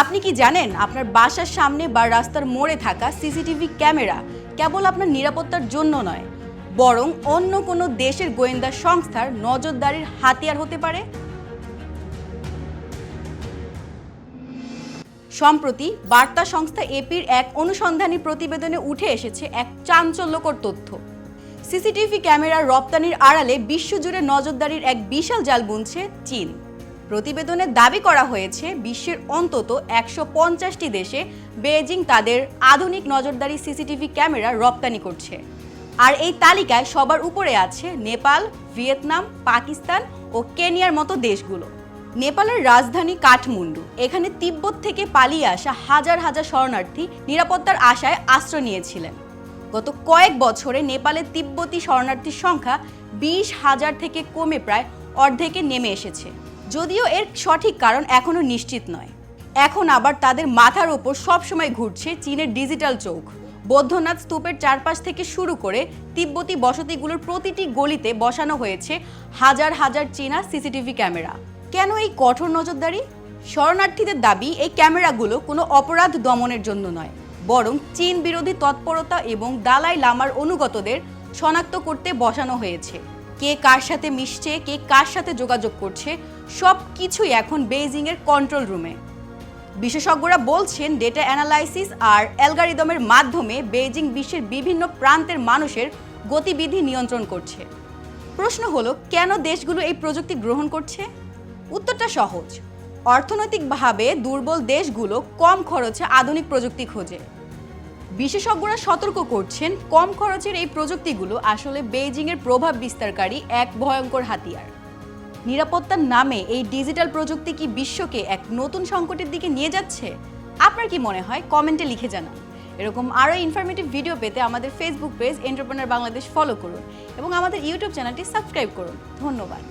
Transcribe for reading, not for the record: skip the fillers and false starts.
আপনি কি জানেন আপনার বাসার সামনে বা রাস্তার মোড়ে থাকা সিসিটিভি ক্যামেরা কেবল আপনার নিরাপত্তার জন্য নয়, বরং অন্য কোনো দেশের গোয়েন্দা সংস্থার নজরদারির হাতিয়ার হতে পারে? সম্প্রতি বার্তা সংস্থা এপির এক অনুসন্ধানী প্রতিবেদনে উঠে এসেছে এক চাঞ্চল্যকর তথ্য। সিসিটিভি ক্যামেরার রপ্তানির আড়ালে বিশ্বজুড়ে নজরদারির এক বিশাল জাল বুনছে চীন। প্রতিবেদনে দাবি করা হয়েছে বিশ্বের অন্তত ১৫০টি দেশে বেইজিং তাদের আধুনিক নজরদারি সিসিটিভি ক্যামেরা রপ্তানি করছে। আর এই তালিকায় সবার উপরে আছে নেপাল, ভিয়েতনাম, পাকিস্তান ও কেনিয়ার মতো দেশগুলো। নেপালের রাজধানী কাঠমান্ডু, এখানে তিব্বত থেকে পালিয়ে আসা হাজার হাজার শরণার্থী নিরাপত্তার আশায় আশ্রয় নিয়েছিলেন। গত কয়েক বছরে নেপালের তিব্বতী শরণার্থীর সংখ্যা ২০,০০০ থেকে কমে প্রায় অর্ধেকে নেমে এসেছে, যদিও এর সঠিক কারণ এখনো নিশ্চিত নয়। এখন আবার তাদের মাথার ওপর সবসময় ঘুরছে চীনের ডিজিটাল চোখ। বৌদ্ধনাথ স্তূপের চারপাশ থেকে শুরু করে তিব্বতী বসতিগুলোর প্রতিটি গলিতে বসানো হয়েছে হাজার হাজার চীনা সিসিটিভি ক্যামেরা। কেন এই কঠোর নজরদারি? শরণার্থীদের দাবি, এই ক্যামেরাগুলো কোনো অপরাধ দমনের জন্য নয়, বরং চীন বিরোধী তৎপরতা এবং দালাই লামার অনুগতদের শনাক্ত করতে বসানো হয়েছে। কে কার সাথে মিশছে, কে কার সাথে যোগাযোগ করছে, সব কিছুই এখন বেইজিংয়ের কন্ট্রোল রুমে। বিশেষজ্ঞরা বলছেন, ডেটা অ্যানালাইসিস আর অ্যালগরিদমের মাধ্যমে বেইজিং বিশ্বের বিভিন্ন প্রান্তের মানুষের গতিবিধি নিয়ন্ত্রণ করছে। প্রশ্ন হলো, কেন দেশগুলো এই প্রযুক্তি গ্রহণ করছে? উত্তরটা সহজ। অর্থনৈতিকভাবে দুর্বল দেশগুলো কম খরচে আধুনিক প্রযুক্তি খোঁজে। বিশেষজ্ঞরা সতর্ক করছেন, কম খরচের এই প্রযুক্তিগুলো আসলে বেইজিংয়ের প্রভাব বিস্তারকারী এক ভয়ঙ্কর হাতিয়ার। নিরাপত্তার নামে এই ডিজিটাল প্রযুক্তি কি বিশ্বকে এক নতুন সংকটের দিকে নিয়ে যাচ্ছে? আপনার কি মনে হয়? কমেন্টে লিখে জানান। এরকম আরও ইনফরমেটিভ ভিডিও পেতে আমাদের Facebook page entrepreneur Bangladesh follow করুন এবং আমাদের ইউটিউব চ্যানেলটি সাবস্ক্রাইব করুন। ধন্যবাদ।